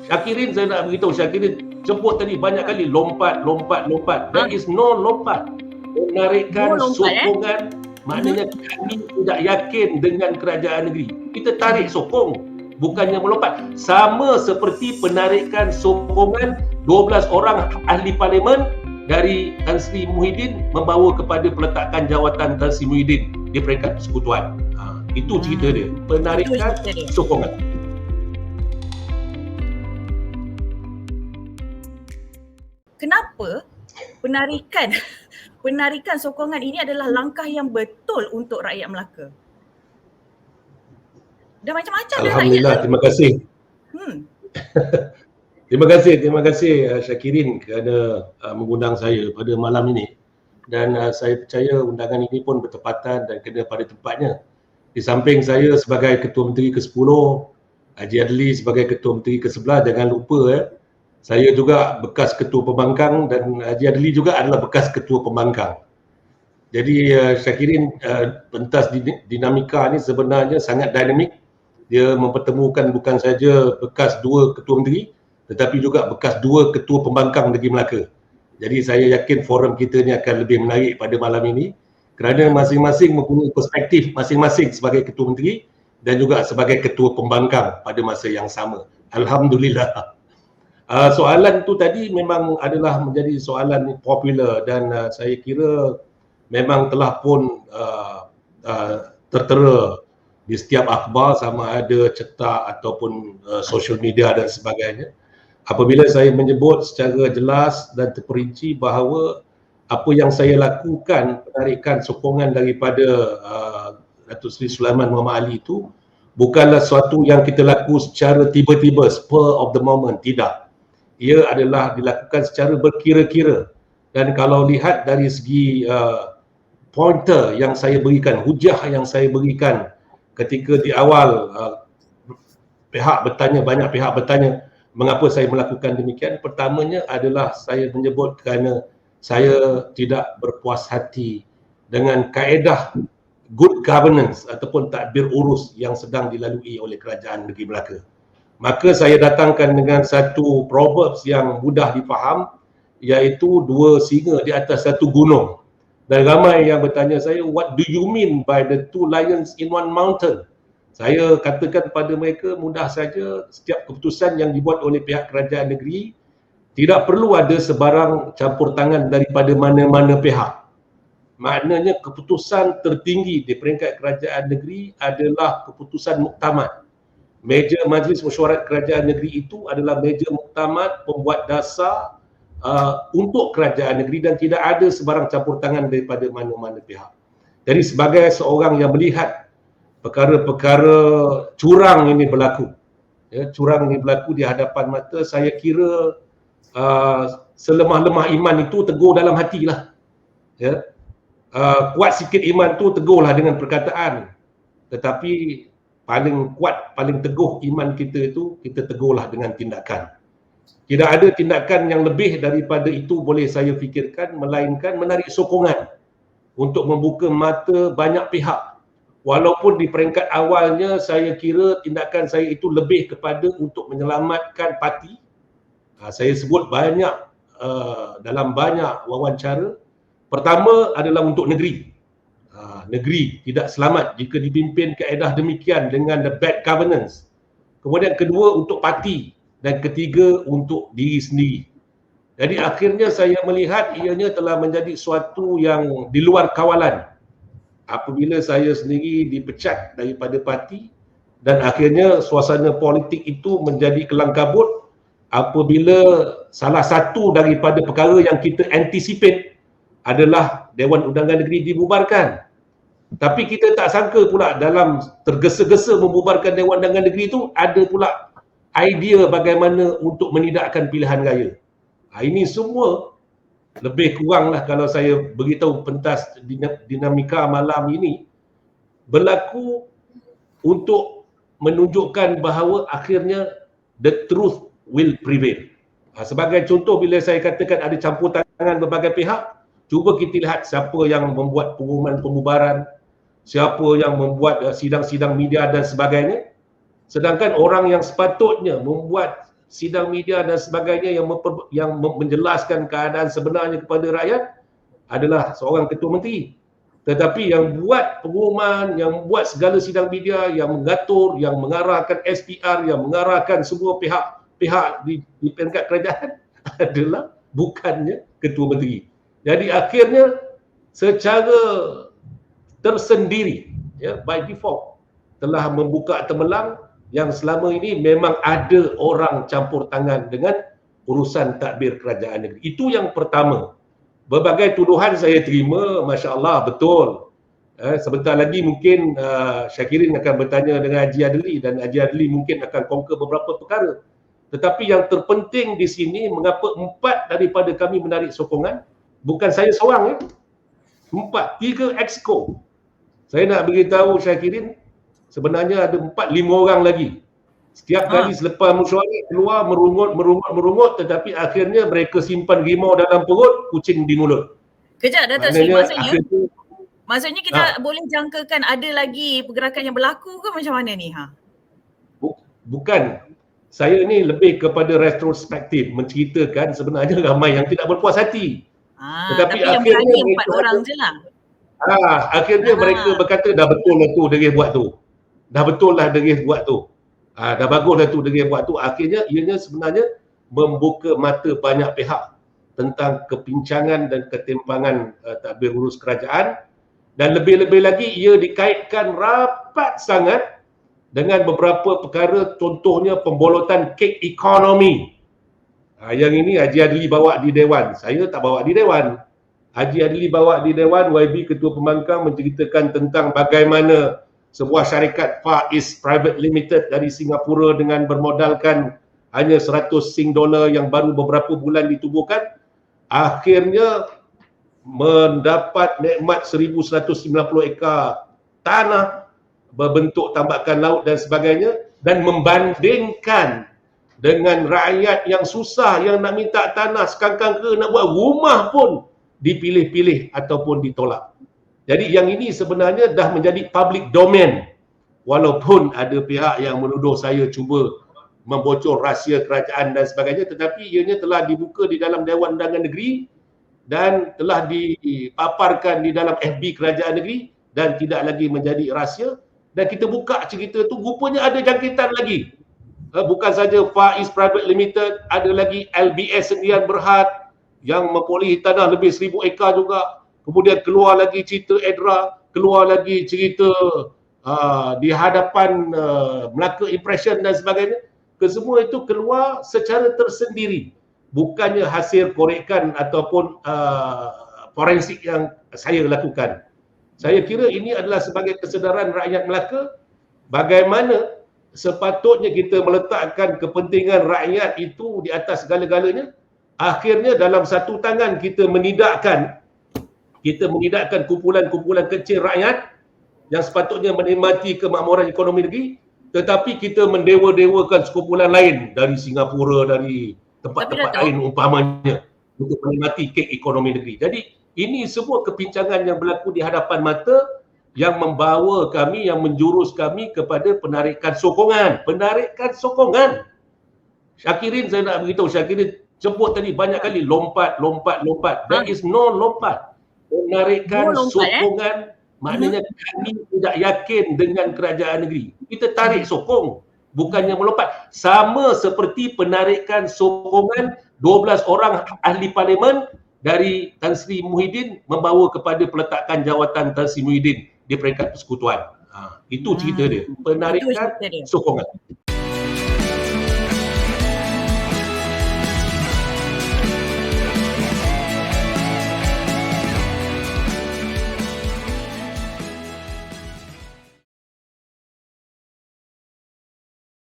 Syakirin, saya nak beritahu Syakirin sebut tadi banyak kali lompat. There is no lompat. Penarikan sokongan, maknanya kami tidak yakin dengan kerajaan negeri. Kita tarik sokong, bukannya melompat. Sama seperti penarikan sokongan 12 orang ahli parlimen dari Tan Sri Muhyiddin membawa kepada peletakan jawatan Tan Sri Muhyiddin di peringkat persekutuan. Itu cerita dia, penarikan sokongan. Kenapa penarikan sokongan ini adalah langkah yang betul untuk rakyat Melaka? Dah macam-macam dah rakyat. Alhamdulillah, terima kasih. Terima kasih Syakirin kerana mengundang saya pada malam ini. Dan saya percaya undangan ini pun bertepatan dan kena pada tempatnya. Di samping saya sebagai Ketua Menteri ke-10, Haji Adli sebagai Ketua Menteri ke-11, jangan lupa saya juga bekas Ketua Pembangkang dan Haji Adli juga adalah bekas Ketua Pembangkang. Jadi Syakirin, pentas dinamika ni sebenarnya sangat dinamik. Dia mempertemukan bukan saja bekas 2 Ketua Menteri tetapi juga bekas 2 Ketua Pembangkang Negeri Melaka. Jadi saya yakin forum kita ni akan lebih menarik pada malam ini kerana masing-masing mempunyai perspektif masing-masing sebagai Ketua Menteri dan juga sebagai Ketua Pembangkang pada masa yang sama. Alhamdulillah. Soalan tu tadi memang adalah menjadi soalan popular dan saya kira memang telah pun tertera di setiap akhbar sama ada cetak ataupun social media dan sebagainya. Apabila saya menyebut secara jelas dan terperinci bahawa apa yang saya lakukan, penarikan sokongan daripada Datuk Seri Sulaiman Muhammad Ali itu bukanlah sesuatu yang kita lakukan secara tiba-tiba, spur of the moment, tidak. Ia adalah dilakukan secara berkira-kira. Dan kalau lihat dari segi pointer yang saya berikan, hujah yang saya berikan ketika di awal banyak pihak bertanya mengapa saya melakukan demikian. Pertamanya adalah saya menyebut kerana saya tidak berpuas hati dengan kaedah good governance ataupun tadbir urus yang sedang dilalui oleh kerajaan negeri Melaka. Maka saya datangkan dengan satu proverbs yang mudah difaham, iaitu 2 singa di atas satu gunung. Dan ramai yang bertanya saya, what do you mean by the 2 lions in one mountain? Saya katakan kepada mereka, mudah saja, setiap keputusan yang dibuat oleh pihak kerajaan negeri tidak perlu ada sebarang campur tangan daripada mana-mana pihak. Maknanya keputusan tertinggi di peringkat kerajaan negeri adalah keputusan muktamad. Meja Majlis Mesyuarat Kerajaan Negeri itu adalah meja muktamad pembuat dasar untuk kerajaan negeri dan tidak ada sebarang campur tangan daripada mana-mana pihak. Jadi sebagai seorang yang melihat perkara-perkara curang ini berlaku, curang ini berlaku di hadapan mata, saya kira selemah-lemah iman itu tegur dalam hatilah. Kuat sikit iman tu tegurlah dengan perkataan, tetapi paling kuat, paling teguh iman kita itu kita tegurlah dengan tindakan. Tidak ada tindakan yang lebih daripada itu boleh saya fikirkan melainkan menarik sokongan untuk membuka mata banyak pihak. Walaupun di peringkat awalnya saya kira tindakan saya itu lebih kepada untuk menyelamatkan parti. Saya sebut banyak dalam banyak wawancara. Pertama adalah untuk negeri. Negeri tidak selamat jika dipimpin kaedah demikian dengan the bad governance. Kemudian kedua untuk parti dan ketiga untuk diri sendiri. Jadi akhirnya saya melihat ianya telah menjadi suatu yang di luar kawalan apabila saya sendiri dipecat daripada parti dan akhirnya suasana politik itu menjadi kelang kabut apabila salah satu daripada perkara yang kita anticipate adalah Dewan Undangan Negeri dibubarkan. Tapi kita tak sangka pula dalam tergesa-gesa membubarkan Dewan Undangan Negeri itu ada pula idea bagaimana untuk menidakkan pilihan raya. Ini semua lebih kuranglah kalau saya beritahu pentas dinamika malam ini berlaku untuk menunjukkan bahawa akhirnya the truth will prevail. Sebagai contoh, bila saya katakan ada campur tangan berbagai pihak, cuba kita lihat siapa yang membuat pengumuman pembubaran, siapa yang membuat sidang-sidang media dan sebagainya. Sedangkan orang yang sepatutnya membuat sidang media dan sebagainya yang menjelaskan keadaan sebenarnya kepada rakyat adalah seorang ketua menteri. Tetapi yang buat pengumuman, yang buat segala sidang media, yang mengatur, yang mengarahkan SPR, yang mengarahkan semua pihak di peringkat kerajaan adalah bukannya ketua menteri. Jadi akhirnya secara tersendiri, ya, by default telah membuka temelang yang selama ini memang ada orang campur tangan dengan urusan tadbir kerajaan negeri. Itu yang pertama. Berbagai tuduhan saya terima, Masya Allah, betul. Sebentar lagi mungkin Syakirin akan bertanya dengan Haji Adli dan Haji Adli mungkin akan kongka beberapa perkara. Tetapi yang terpenting di sini, mengapa 4 daripada kami menarik sokongan, bukan saya seorang, 3 exco. Saya nak beritahu Syakirin, sebenarnya ada 4-5 orang lagi. Setiap kali selepas mesyuarat keluar merungut, tetapi akhirnya mereka simpan rimau dalam perut, kucing di mulut. Kejap Datuk Seri, maksudnya kita boleh jangkakan ada lagi pergerakan yang berlaku ke macam mana ni? Bukan. Saya ni lebih kepada retrospektif, menceritakan sebenarnya ramai yang tidak berpuas hati. Tapi yang berani 4 orang je lah. Akhirnya mereka berkata dah betul lah tu Degil buat tu. Dah betul lah Degil buat tu. Dah bagus lah tu Degil buat tu. Akhirnya ianya sebenarnya membuka mata banyak pihak tentang kepincangan dan ketimpangan tadbir urus kerajaan, dan lebih-lebih lagi ia dikaitkan rapat sangat dengan beberapa perkara, contohnya pembolotan kek ekonomi. Yang ini Haji Adli bawa di Dewan, saya tak bawa di Dewan. Haji Adli bawa di Dewan, YB Ketua Pembangkang menceritakan tentang bagaimana sebuah syarikat Far East Private Limited dari Singapura dengan bermodalkan hanya 100 Sing dolar yang baru beberapa bulan ditubuhkan, akhirnya mendapat nikmat 1190 ekar tanah berbentuk tambakan laut dan sebagainya, dan membandingkan dengan rakyat yang susah yang nak minta tanah sekangkang ke nak buat rumah pun dipilih-pilih ataupun ditolak. Jadi yang ini sebenarnya dah menjadi public domain, walaupun ada pihak yang menuduh saya cuba membocor rahsia kerajaan dan sebagainya, tetapi ianya telah dibuka di dalam Dewan Undangan Negeri dan telah dipaparkan di dalam FB Kerajaan Negeri dan tidak lagi menjadi rahsia. Dan kita buka cerita tu, rupanya ada jangkitan lagi. Bukan saja Far East Private Limited, ada lagi LBS Sendirian Berhad yang memperolehi tanah lebih 1000 ekar juga. Kemudian keluar lagi cerita Edra, keluar lagi cerita di hadapan Melaka Impression dan sebagainya. Kesemua itu keluar secara tersendiri, bukannya hasil korekan ataupun forensik yang saya lakukan. Saya kira ini adalah sebagai kesedaran rakyat Melaka bagaimana sepatutnya kita meletakkan kepentingan rakyat itu di atas segala-galanya. Akhirnya dalam satu tangan kita menidakkan kumpulan-kumpulan kecil rakyat yang sepatutnya menikmati kemakmuran ekonomi negeri, tetapi kita mendewa-dewakan sekumpulan lain dari Singapura, dari tempat-tempat lain umpamanya untuk menikmati kek ekonomi negeri. Jadi ini semua kepincangan yang berlaku di hadapan mata yang membawa kami, yang menjurus kami kepada penarikan sokongan. Syakirin, saya nak beritahu, Syakirin sebut tadi banyak kali lompat. There is no lompat. Penarikan sokongan maknanya kami tidak yakin dengan kerajaan negeri. Kita tarik sokong, bukannya melompat. Sama seperti penarikan sokongan 12 orang ahli parlimen dari Tan Sri Muhyiddin membawa kepada peletakan jawatan Tan Sri Muhyiddin di peringkat persekutuan. Itu cerita dia, penarikan sokongan.